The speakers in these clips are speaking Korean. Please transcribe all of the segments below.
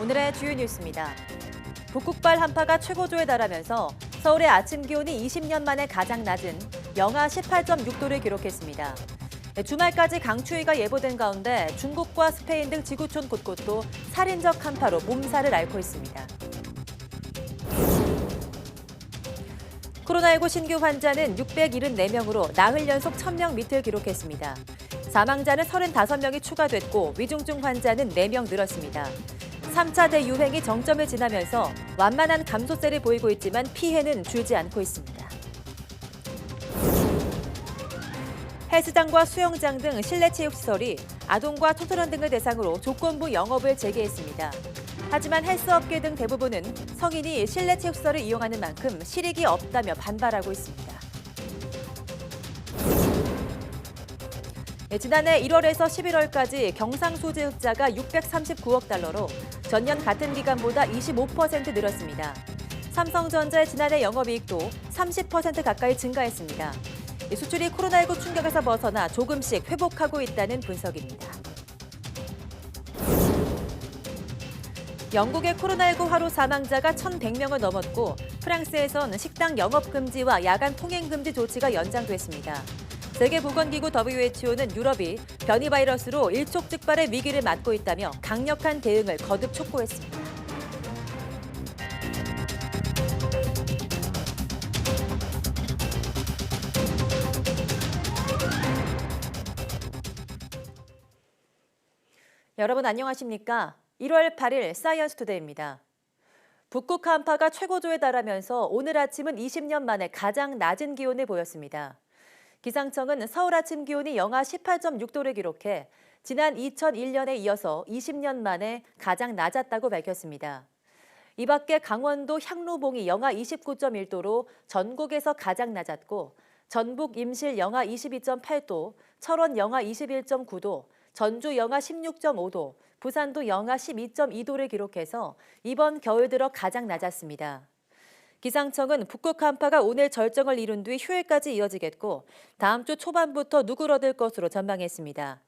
오늘의 주요 뉴스입니다. 북극발 한파가 최고조에 달하면서 서울의 아침 기온이 20년 만에 가장 낮은 영하 18.6도를 기록했습니다. 주말까지 강추위가 예보된 가운데 중국과 스페인 등 지구촌 곳곳도 살인적 한파로 몸살을 앓고 있습니다. 코로나19 신규 환자는 674명으로 나흘 연속 1000명 밑을 기록했습니다. 사망자는 35명이 추가됐고 위중증 환자는 4명 늘었습니다. 3차 대유행이 정점을 지나면서 완만한 감소세를 보이고 있지만 피해는 줄지 않고 있습니다. 헬스장과 수영장 등 실내 체육시설이 아동과 청소년 등을 대상으로 조건부 영업을 재개했습니다. 하지만 헬스업계 등 대부분은 성인이 실내 체육시설을 이용하는 만큼 실익이 없다며 반발하고 있습니다. 지난해 1월에서 11월까지 경상수지 흑자가 639억 달러로 전년 같은 기간보다 25% 늘었습니다. 삼성전자의 지난해 영업이익도 30% 가까이 증가했습니다. 수출이 코로나19 충격에서 벗어나 조금씩 회복하고 있다는 분석입니다. 영국의 코로나19 하루 사망자가 1,100명을 넘었고 프랑스에선 식당 영업 금지와 야간 통행 금지 조치가 연장됐습니다. 세계보건기구 WHO는 유럽이 변이 바이러스로 일촉즉발의 위기를 맞고 있다며 강력한 대응을 거듭 촉구했습니다. 여러분 안녕하십니까? 1월 8일 사이언스 투데이입니다. 북극 한파가 최고조에 달하면서 오늘 아침은 20년 만에 가장 낮은 기온을 보였습니다. 기상청은 서울 아침 기온이 영하 18.6도를 기록해 지난 2001년에 이어서 20년 만에 가장 낮았다고 밝혔습니다. 이 밖에 강원도 향로봉이 영하 29.1도로 전국에서 가장 낮았고 전북 임실 영하 22.8도, 철원 영하 21.9도, 전주 영하 16.5도, 부산도 영하 12.2도를 기록해서 이번 겨울 들어 가장 낮았습니다. 기상청은 북극 한파가 오늘 절정을 이룬 뒤 휴일까지 이어지겠고 다음 주 초반부터 누그러들 것으로 전망했습니다.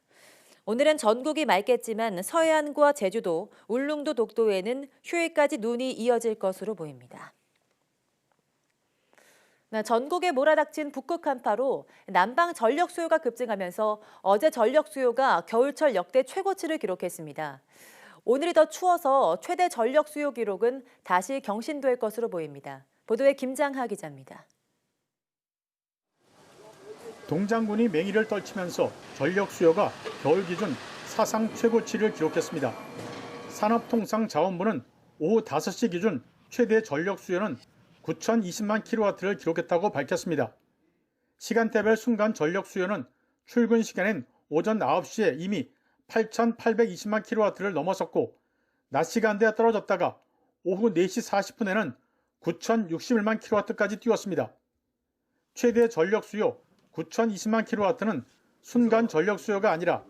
오늘은 전국이 맑겠지만 서해안과 제주도, 울릉도 독도에는 휴일까지 눈이 이어질 것으로 보입니다. 전국에 몰아닥친 북극 한파로 난방 전력 수요가 급증하면서 어제 전력 수요가 겨울철 역대 최고치를 기록했습니다. 오늘이 더 추워서 최대 전력 수요 기록은 다시 경신될 것으로 보입니다. 보도에 김장하 기자입니다. 동장군이 맹위를 떨치면서 전력 수요가 겨울 기준 사상 최고치를 기록했습니다. 산업통상자원부는 오후 5시 기준 최대 전력 수요는 9,020만 킬로와트를 기록했다고 밝혔습니다. 시간대별 순간 전력 수요는 출근 시간엔 오전 9시에 이미 8,820만 킬로와트를 넘어섰고 낮 시간대에 떨어졌다가 오후 4시 40분에는 9,061만 킬로와트까지 뛰었습니다. 최대 전력 수요 9,020만 킬로와트는 순간 전력 수요가 아니라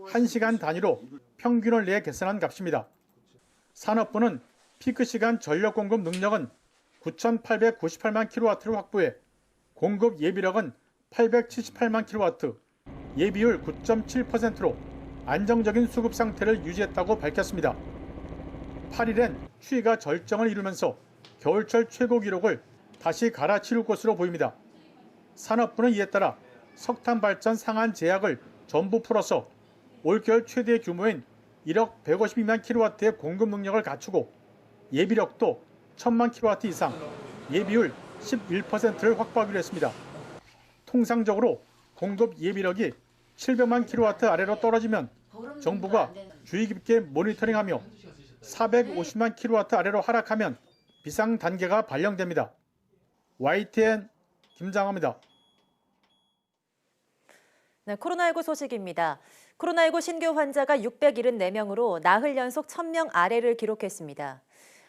1시간 단위로 평균을 내 계산한 값입니다. 산업부는 피크 시간 전력 공급 능력은 9,898만 킬로와트를 확보해 공급 예비력은 878만 킬로와트, 예비율 9.7%로 안정적인 수급 상태를 유지했다고 밝혔습니다. 8일엔 추위가 절정을 이루면서 겨울철 최고 기록을 다시 갈아치울 것으로 보입니다. 산업부는 이에 따라 석탄 발전 상한 제약을 전부 풀어서 올겨울 최대 규모인 1억 152만 킬로와트의 공급 능력을 갖추고 예비력도 1,000만 킬로와트 이상, 예비율 11%를 확보하기로 했습니다. 통상적으로 공급 예비력이 700만 킬로와트 아래로 떨어지면 정부가 주의 깊게 모니터링하며 450만 킬로와트 아래로 하락하면 비상 단계가 발령됩니다. YTN 김장하입니다. 네, 코로나19 소식입니다. 코로나19 신규 환자가 674명으로 나흘 연속 1000명 아래를 기록했습니다.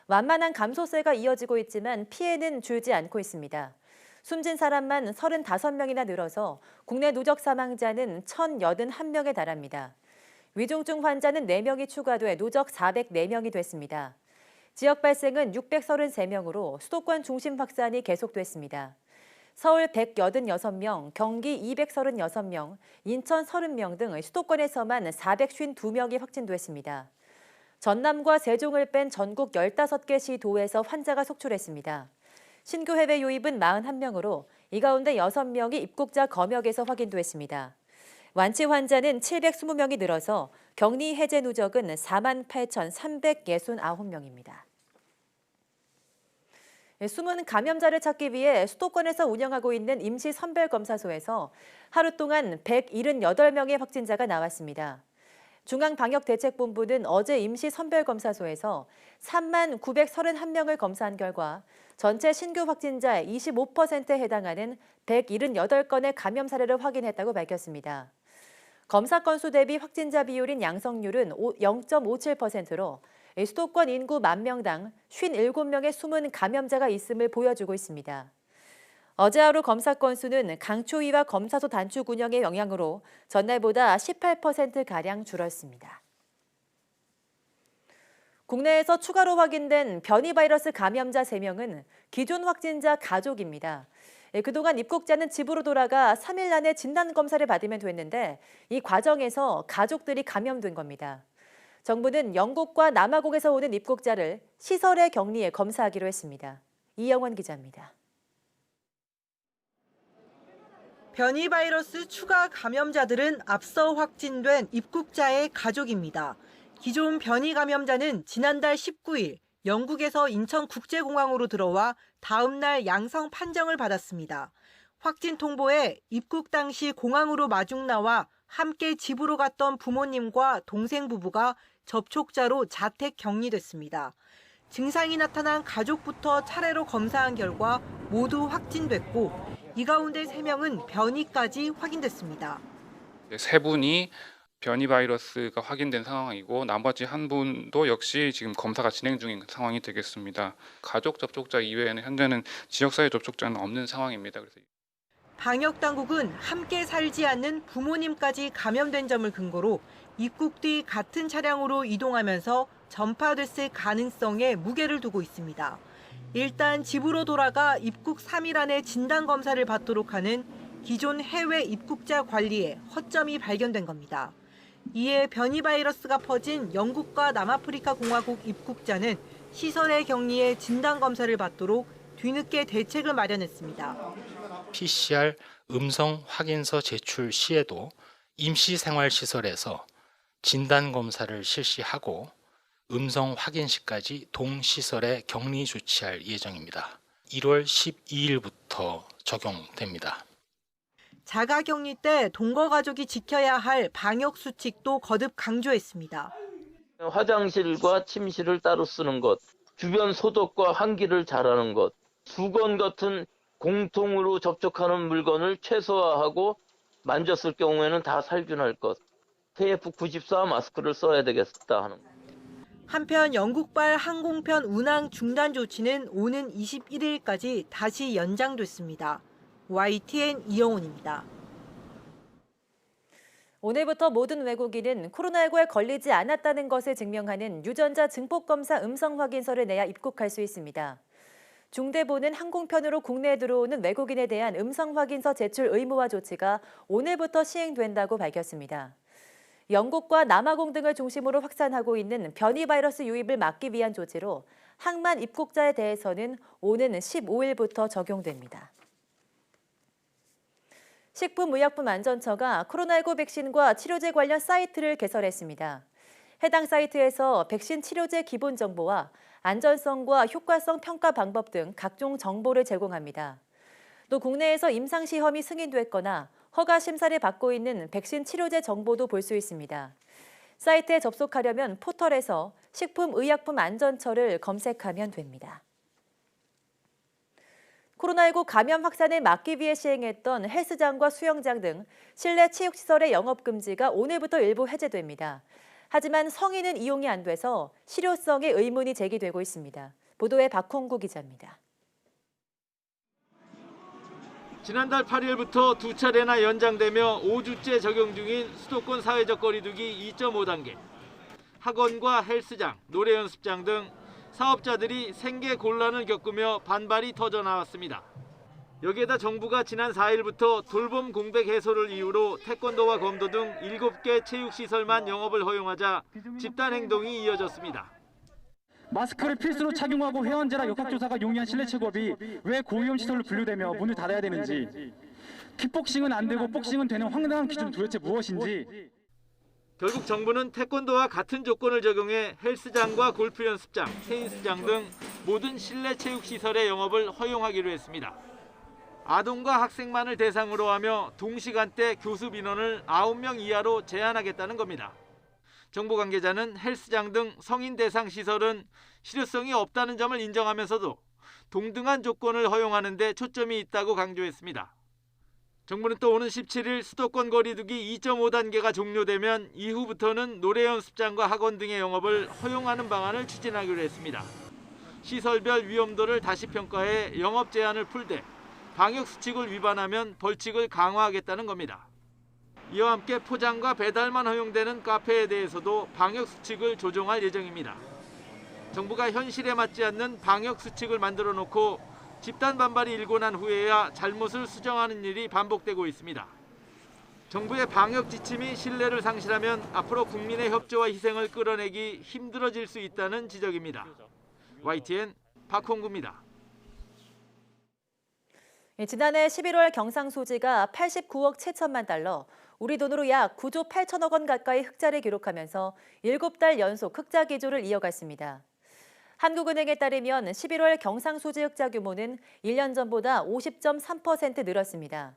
완만한 감소세가 이어지고 있지만 피해는 줄지 않고 있습니다. 숨진 사람만 35명이나 늘어서 국내 누적 사망자는 1,081명에 달합니다. 위중증 환자는 4명이 추가돼 누적 404명이 됐습니다. 지역 발생은 633명으로 수도권 중심 확산이 계속됐습니다. 서울 186명, 경기 236명, 인천 30명 등 수도권에서만 452명이 확진됐습니다. 전남과 세종을 뺀 전국 15개 시 도에서 환자가 속출했습니다. 신규 해외 유입은 41명으로 이 가운데 6명이 입국자 검역에서 확인됐습니다. 완치 환자는 720명이 늘어서 격리 해제 누적은 48,369명입니다. 숨은 감염자를 찾기 위해 수도권에서 운영하고 있는 임시 선별검사소에서 하루 동안 178명의 확진자가 나왔습니다. 중앙방역대책본부는 어제 임시 선별검사소에서 3931명을 검사한 결과 전체 신규 확진자의 25%에 해당하는 178건의 감염 사례를 확인했다고 밝혔습니다. 검사 건수 대비 확진자 비율인 양성률은 0.57%로 수도권 인구 10,000명당 57명의 숨은 감염자가 있음을 보여주고 있습니다. 어제 하루 검사 건수는 강추위와 검사소 단축 운영의 영향으로 전날보다 18%가량 줄었습니다. 국내에서 추가로 확인된 변이 바이러스 감염자 3명은 기존 확진자 가족입니다. 그동안 입국자는 집으로 돌아가 3일 안에 진단검사를 받으면 됐는데 이 과정에서 가족들이 감염된 겁니다. 정부는 영국과 남아공에서 오는 입국자를 시설에 격리해 검사하기로 했습니다. 이영원 기자입니다. 변이 바이러스 추가 감염자들은 앞서 확진된 입국자의 가족입니다. 기존 변이 감염자는 지난달 19일 영국에서 인천국제공항으로 들어와 다음 날 양성 판정을 받았습니다. 확진 통보에 입국 당시 공항으로 마중 나와 함께 집으로 갔던 부모님과 동생 부부가 접촉자로 자택 격리됐습니다. 증상이 나타난 가족부터 차례로 검사한 결과 모두 확진됐고 이 가운데 3명은 변이까지 확인됐습니다. 3분이 변이 바이러스가 확인된 상황이고 나머지 1분도 역시 지금 검사가 진행 중인 상황이 되겠습니다. 가족 접촉자 이외에는 현재는 지역사회 접촉자는 없는 상황입니다. 그래서 방역 당국은 함께 살지 않는 부모님까지 감염된 점을 근거로 입국 뒤 같은 차량으로 이동하면서 전파됐을 가능성에 무게를 두고 있습니다. 일단 집으로 돌아가 입국 3일 안에 진단검사를 받도록 하는 기존 해외 입국자 관리에 허점이 발견된 겁니다. 이에 변이 바이러스가 퍼진 영국과 남아프리카 공화국 입국자는 시설의 격리에 진단검사를 받도록 뒤늦게 대책을 마련했습니다. PCR 음성 확인서 제출 시에도 임시생활시설에서 진단검사를 실시하고 음성 확인 시까지 동시설에 격리 조치할 예정입니다. 1월 12일부터 적용됩니다. 자가격리 때 동거 가족이 지켜야 할 방역 수칙도 거듭 강조했습니다. 화장실과 침실을 따로 쓰는 것, 주변 소독과 환기를 잘하는 것, 수건 같은 공통으로 접촉하는 물건을 최소화하고 만졌을 경우에는 다 살균할 것, KF94 마스크를 써야 되겠다 하는 것. 한편 영국발 항공편 운항 중단 조치는 오는 21일까지 다시 연장됐습니다. YTN 이영훈입니다. 오늘부터 모든 외국인은 코로나19에 걸리지 않았다는 것을 증명하는 유전자 증폭검사 음성 확인서를 내야 입국할 수 있습니다. 중대본은 항공편으로 국내에 들어오는 외국인에 대한 음성 확인서 제출 의무화 조치가 오늘부터 시행된다고 밝혔습니다. 영국과 남아공 등을 중심으로 확산하고 있는 변이 바이러스 유입을 막기 위한 조치로 항만 입국자에 대해서는 오는 15일부터 적용됩니다. 식품의약품안전처가 코로나19 백신과 치료제 관련 사이트를 개설했습니다. 해당 사이트에서 백신 치료제 기본 정보와 안전성과 효과성 평가 방법 등 각종 정보를 제공합니다. 또 국내에서 임상시험이 승인됐거나 허가 심사를 받고 있는 백신 치료제 정보도 볼 수 있습니다. 사이트에 접속하려면 포털에서 식품의약품안전처를 검색하면 됩니다. 코로나19 감염 확산을 막기 위해 시행했던 헬스장과 수영장 등 실내 체육시설의 영업금지가 오늘부터 일부 해제됩니다. 하지만 성인은 이용이 안 돼서 실효성에 의문이 제기되고 있습니다. 보도에 박홍구 기자입니다. 지난달 8일부터 2차례나 연장되며 5주째 적용 중인 수도권 사회적 거리두기 2.5단계. 학원과 헬스장, 노래 연습장 등 사업자들이 생계 곤란을 겪으며 반발이 터져 나왔습니다. 여기에다 정부가 지난 4일부터 돌봄 공백 해소를 이유로 태권도와 검도 등 7개 체육시설만 영업을 허용하자 집단 행동이 이어졌습니다. 마스크를 필수로 착용하고 회원제라 역학조사가 용이한 실내 체육업이 왜 고위험 시설로 분류되며 문을 닫아야 되는지, 킥복싱은 안 되고 복싱은 되는 황당한 기준 도대체 무엇인지. 결국 정부는 태권도와 같은 조건을 적용해 헬스장과 골프 연습장, 테니스장 등 모든 실내 체육시설의 영업을 허용하기로 했습니다. 아동과 학생만을 대상으로 하며 동시간대 교습 인원을 9명 이하로 제한하겠다는 겁니다. 정부 관계자는 헬스장 등 성인 대상 시설은 실효성이 없다는 점을 인정하면서도 동등한 조건을 허용하는 데 초점이 있다고 강조했습니다. 정부는 또 오는 17일 수도권 거리두기 2.5단계가 종료되면 이후부터는 노래 연습장과 학원 등의 영업을 허용하는 방안을 추진하기로 했습니다. 시설별 위험도를 다시 평가해 영업 제한을 풀되 방역 수칙을 위반하면 벌칙을 강화하겠다는 겁니다. 이와 함께 포장과 배달만 허용되는 카페에 대해서도 방역 수칙을 조정할 예정입니다. 정부가 현실에 맞지 않는 방역 수칙을 만들어 놓고 집단 반발이 일고 난 후에야 잘못을 수정하는 일이 반복되고 있습니다. 정부의 방역 지침이 신뢰를 상실하면 앞으로 국민의 협조와 희생을 끌어내기 힘들어질 수 있다는 지적입니다. YTN 박홍구입니다. 지난해 11월 경상소지가 89억 7천만 달러, 우리 돈으로 약 9조 8천억 원 가까이 흑자를 기록하면서 7달 연속 흑자 기조를 이어갔습니다. 한국은행에 따르면 11월 경상소지 흑자 규모는 1년 전보다 50.3% 늘었습니다.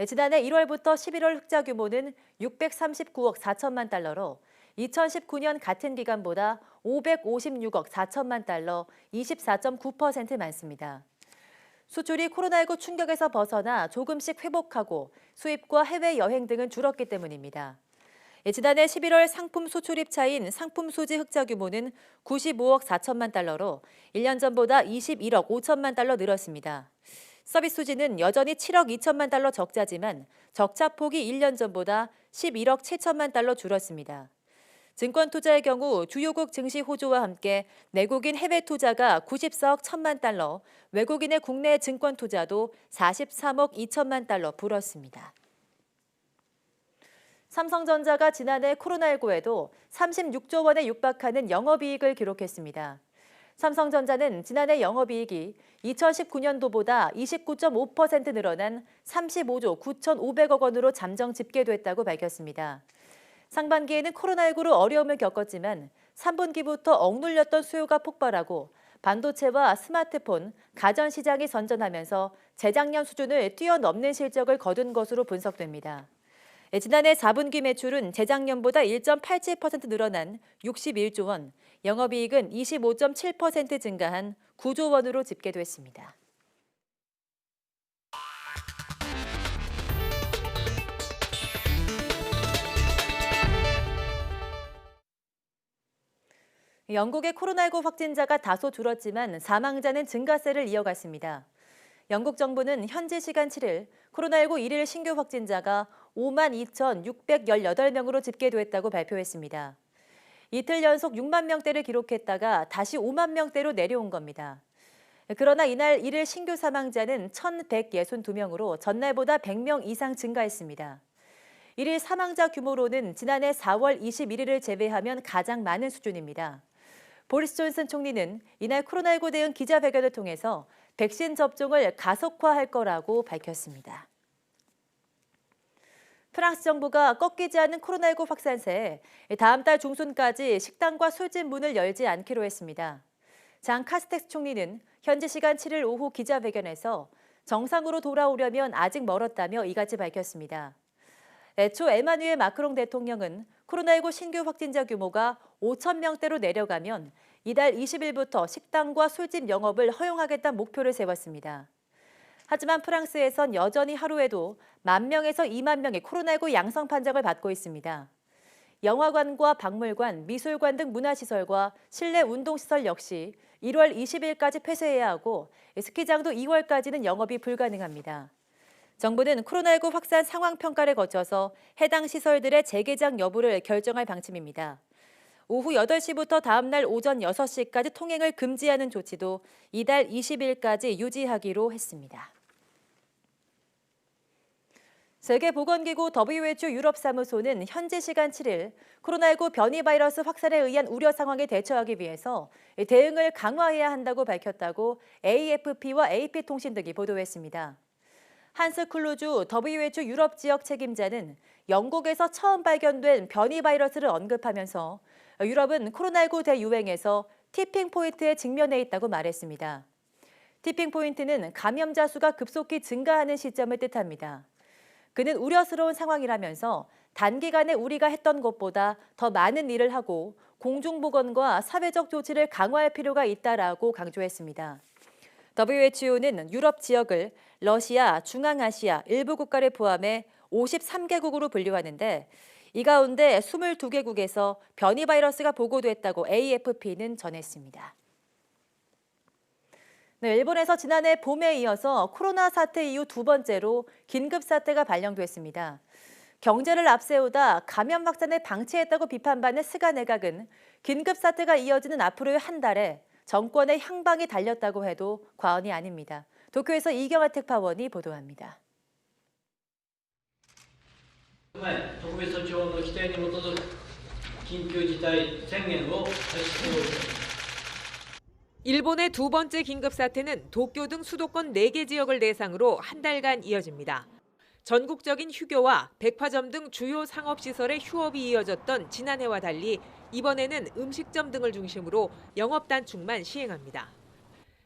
지난해 1월부터 11월 흑자 규모는 639억 4천만 달러로 2019년 같은 기간보다 556억 4천만 달러, 24.9% 많습니다. 수출이 코로나19 충격에서 벗어나 조금씩 회복하고 수입과 해외여행 등은 줄었기 때문입니다. 지난해 11월 상품 수출입 차인 상품 소지 흑자 규모는 95억 4천만 달러로 1년 전보다 21억 5천만 달러 늘었습니다. 서비스 소지는 여전히 7억 2천만 달러 적자지만 적자 폭이 1년 전보다 11억 7천만 달러 줄었습니다. 증권 투자의 경우 주요국 증시 호조와 함께 내국인 해외 투자가 94억 1천만 달러, 외국인의 국내 증권 투자도 43억 2천만 달러 불었습니다. 삼성전자가 지난해 코로나19에도 36조 원에 육박하는 영업이익을 기록했습니다. 삼성전자는 지난해 영업이익이 2019년도보다 29.5% 늘어난 35조 9,500억 원으로 잠정 집계됐다고 밝혔습니다. 상반기에는 코로나19로 어려움을 겪었지만 3분기부터 억눌렸던 수요가 폭발하고 반도체와 스마트폰, 가전시장이 선전하면서 재작년 수준을 뛰어넘는 실적을 거둔 것으로 분석됩니다. 지난해 4분기 매출은 재작년보다 1.87% 늘어난 61조 원, 영업이익은 25.7% 증가한 9조 원으로 집계됐습니다. 영국의 코로나19 확진자가 다소 줄었지만 사망자는 증가세를 이어갔습니다. 영국 정부는 현지 시간 7일 코로나19 1일 신규 확진자가 52,618명으로 집계됐다고 발표했습니다. 이틀 연속 6만 명대를 기록했다가 다시 5만 명대로 내려온 겁니다. 그러나 이날 1일 신규 사망자는 1,162명으로 전날보다 100명 이상 증가했습니다. 1일 사망자 규모로는 지난해 4월 21일을 제외하면 가장 많은 수준입니다. 보리스 존슨 총리는 이날 코로나19 대응 기자회견을 통해서 백신 접종을 가속화할 거라고 밝혔습니다. 프랑스 정부가 꺾이지 않는 코로나19 확산세에 다음 달 중순까지 식당과 술집 문을 열지 않기로 했습니다. 장 카스텍스 총리는 현지 시간 7일 오후 기자회견에서 정상으로 돌아오려면 아직 멀었다며 이같이 밝혔습니다. 애초 에마뉘엘 마크롱 대통령은 코로나19 신규 확진자 규모가 5천 명대로 내려가면 이달 20일부터 식당과 술집 영업을 허용하겠다는 목표를 세웠습니다. 하지만 프랑스에선 여전히 하루에도 1,000명에서 2만 명의 코로나19 양성 판정을 받고 있습니다. 영화관과 박물관, 미술관 등 문화시설과 실내 운동시설 역시 1월 20일까지 폐쇄해야 하고 스키장도 2월까지는 영업이 불가능합니다. 정부는 코로나19 확산 상황 평가를 거쳐서 해당 시설들의 재개장 여부를 결정할 방침입니다. 오후 8시부터 다음 날 오전 6시까지 통행을 금지하는 조치도 이달 20일까지 유지하기로 했습니다. 세계보건기구 WHO 유럽사무소는 현지 시간 7일 코로나19 변이 바이러스 확산에 의한 우려 상황에 대처하기 위해서 대응을 강화해야 한다고 밝혔다고 AFP와 AP통신 등이 보도했습니다. 한스 클루주 WHO 유럽 지역 책임자는 영국에서 처음 발견된 변이 바이러스를 언급하면서 유럽은 코로나19 대유행에서 티핑 포인트에 직면해 있다고 말했습니다. 티핑 포인트는 감염자 수가 급속히 증가하는 시점을 뜻합니다. 그는 우려스러운 상황이라면서 단기간에 우리가 했던 것보다 더 많은 일을 하고 공중보건과 사회적 조치를 강화할 필요가 있다라고 강조했습니다. WHO는 유럽 지역을 러시아, 중앙아시아 일부 국가를 포함해 53개국으로 분류하는데 이 가운데 22개국에서 변이 바이러스가 보고됐다고 AFP는 전했습니다. 네, 일본에서 지난해 봄에 이어서 코로나 사태 이후 두 번째로 긴급 사태가 발령됐습니다. 경제를 앞세우다 감염 확산을 방치했다고 비판받는 스가 내각은 긴급 사태가 이어지는 앞으로의 한 달에 정권의 향방이 달렸다고 해도 과언이 아닙니다. 도쿄에서 이경화 특파원이 보도합니다. 特別措置法の規定に基づく緊急事態宣言を発出しております。 일본의 두 번째 긴급사태는 도쿄 등 수도권 4개 지역을 대상으로 한 달간 이어집니다. 전국적인 휴교와 백화점 등 주요 상업시설의 휴업이 이어졌던 지난해와 달리 이번에는 음식점 등을 중심으로 영업 단축만 시행합니다.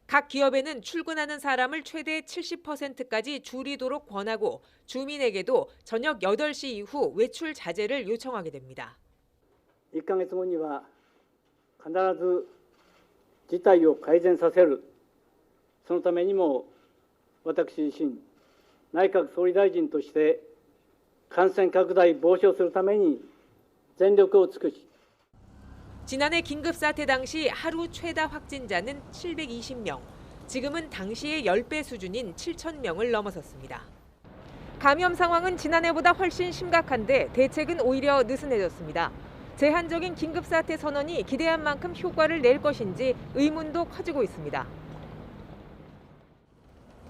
각 기업에는 출근하는 사람을 최대 70%까지 줄이도록 권하고 주민에게도 저녁 8시 이후 외출 자제를 요청하게 됩니다. 1ヶ月後には必ず事態を改善させる。そのためにも私自身内閣総理大臣として感染拡大防止をするために全力を尽くし 지난해 긴급사태 당시 하루 최다 확진자는 720명, 지금은 당시의 10배 수준인 7,000명을 넘어섰습니다. 감염 상황은 지난해보다 훨씬 심각한데 대책은 오히려 느슨해졌습니다. 제한적인 긴급사태 선언이 기대한 만큼 효과를 낼 것인지 의문도 커지고 있습니다.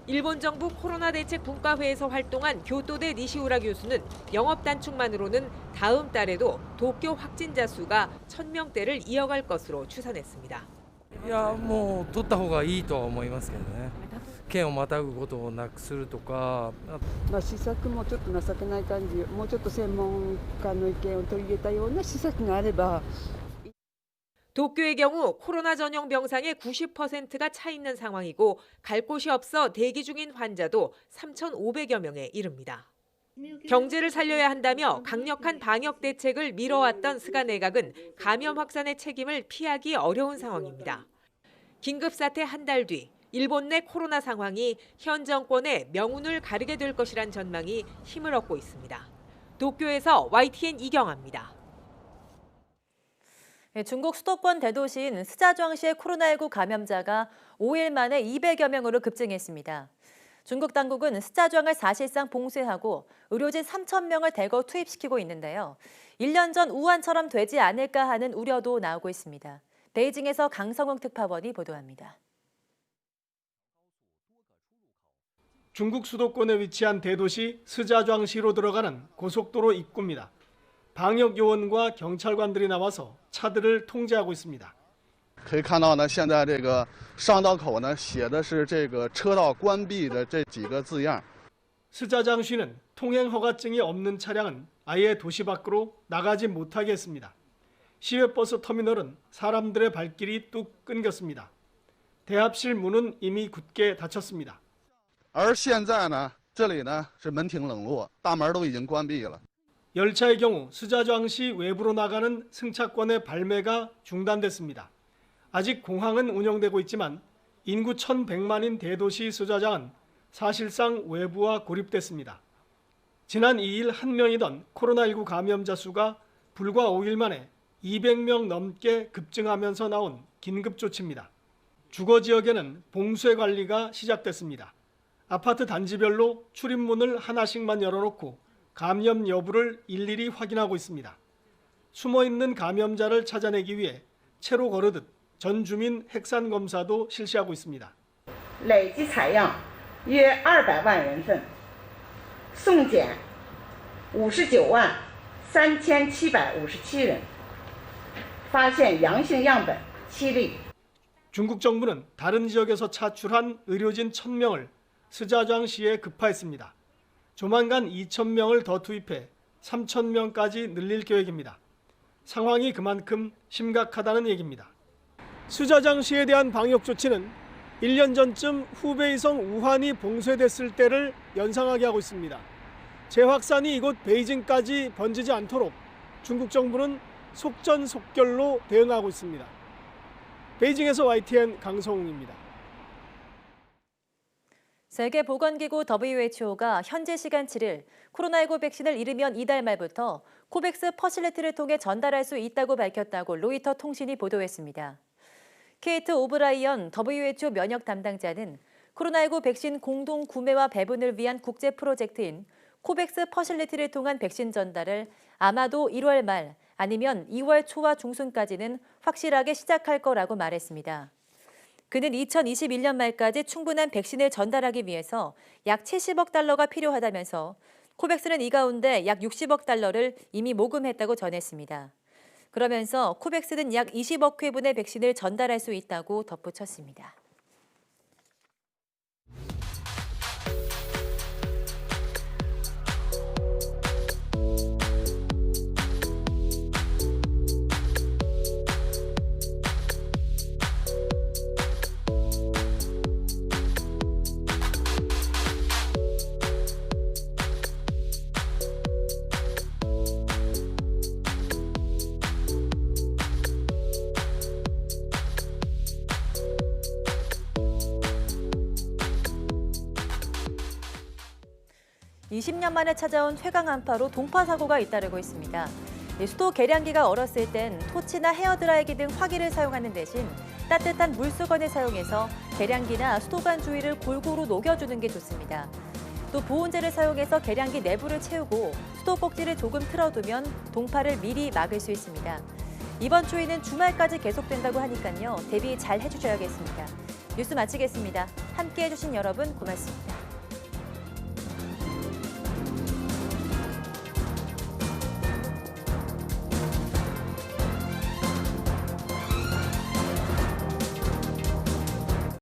일본 정부 코로나 대책 분과회에서 활동한 교토대 니시우라 교수는 영업 단축만으로는 다음 달에도 도쿄 확진자 수가 1,000명대를 이어갈 것으로 추산했습니다. いやもう取った方がいいとは思いますけどね。県をまたぐことをなくするとか。施策もちょっと情けない感じ、もうちょっと専門家の意見を取り入れたような施策があれば。 도쿄의 경우 코로나 전용 병상의 90%가 차 있는 상황이고 갈 곳이 없어 대기 중인 환자도 3,500여 명에 이릅니다. 경제를 살려야 한다며 강력한 방역 대책을 미뤄왔던 스가 내각은 감염 확산의 책임을 피하기 어려운 상황입니다. 긴급사태 한 달 뒤 일본 내 코로나 상황이 현 정권의 명운을 가르게 될 것이란 전망이 힘을 얻고 있습니다. 도쿄에서 YTN 이경아입니다. 중국 수도권 대도시인 스자주앙시의 코로나19 감염자가 5일 만에 200여 명으로 급증했습니다. 중국 당국은 스자주앙을 사실상 봉쇄하고 의료진 3,000명을 대거 투입시키고 있는데요. 1년 전 우한처럼 되지 않을까 하는 우려도 나오고 있습니다. 베이징에서 강성웅 특파원이 보도합니다. 중국 수도권에 위치한 대도시 스자주앙시로 들어가는 고속도로 입구입니다. 방역 요원과 경찰관들이 나와서 차들을 통제하고 있습니다. 可以看到呢，现在这个上道口呢写的是这个车道关闭的这几个字样。 스자장시는 통행 허가증이 없는 차량은 아예 도시 밖으로 나가지 못하게 했습니다. 시외버스 터미널은 사람들의 발길이 뚝 끊겼습니다. 대합실 문은 이미 굳게 닫혔습니다. 而现在呢，这里呢是门庭冷落，大门都已经关闭了。 열차의 경우 스자주앙시 외부로 나가는 승차권의 발매가 중단됐습니다. 아직 공항은 운영되고 있지만 인구 1,100만인 대도시 스자장은 사실상 외부와 고립됐습니다. 지난 2일 1명이던 코로나19 감염자 수가 불과 5일 만에 200명 넘게 급증하면서 나온 긴급조치입니다. 주거 지역에는 봉쇄 관리가 시작됐습니다. 아파트 단지별로 출입문을 하나씩만 열어놓고 감염 여부를 일일이 확인하고 있습니다. 숨어있는 감염자를 찾아내기 위해 채로 거르듯 전 주민 핵산 검사도 실시하고 있습니다. 累计采样约200万人份，送检59万3757人，发现阳性样本7例。 중국 정부는 다른 지역에서 차출한 의료진 1,000명을 스자장시에 급파했습니다. 조만간 2,000명을 더 투입해 3,000명까지 늘릴 계획입니다. 상황이 그만큼 심각하다는 얘기입니다. 스자장시에 대한 방역 조치는 1년 전쯤 후베이성 우한이 봉쇄됐을 때를 연상하게 하고 있습니다. 재확산이 이곳 베이징까지 번지지 않도록 중국 정부는 속전속결로 대응하고 있습니다. 베이징에서 YTN 강성웅입니다. 세계보건기구 WHO가 현지 시간 7일 코로나19 백신을 이르면 이달 말부터 코백스 퍼실리티를 통해 전달할 수 있다고 밝혔다고 로이터 통신이 보도했습니다. 케이트 오브라이언 WHO 면역 담당자는 코로나19 백신 공동 구매와 배분을 위한 국제 프로젝트인 코백스 퍼실리티를 통한 백신 전달을 아마도 1월 말 아니면 2월 초와 중순까지는 확실하게 시작할 거라고 말했습니다. 그는 2021년 말까지 충분한 백신을 전달하기 위해서 약 70억 달러가 필요하다면서 코백스는 이 가운데 약 60억 달러를 이미 모금했다고 전했습니다. 그러면서 코백스는 약 20억 회분의 백신을 전달할 수 있다고 덧붙였습니다. (20년) 만에 찾아온 회강 한파로 동파 사고가 잇따르고 있습니다. 수도 계량기가 얼었을 땐 토치나 헤어드라이기 등 화기를 사용하는 대신 따뜻한 물수건을 사용해서 계량기나 수도관 주위를 골고루 녹여주는 게 좋습니다. 또 보온재를 사용해서 계량기 내부를 채우고 수도 꼭지를 조금 틀어두면 동파를 미리 막을 수 있습니다. 이번 추위는 주말까지 계속된다고 하니까요. 대비 잘 해주셔야겠습니다. 뉴스 마치겠습니다. 함께해 주신 여러분 고맙습니다.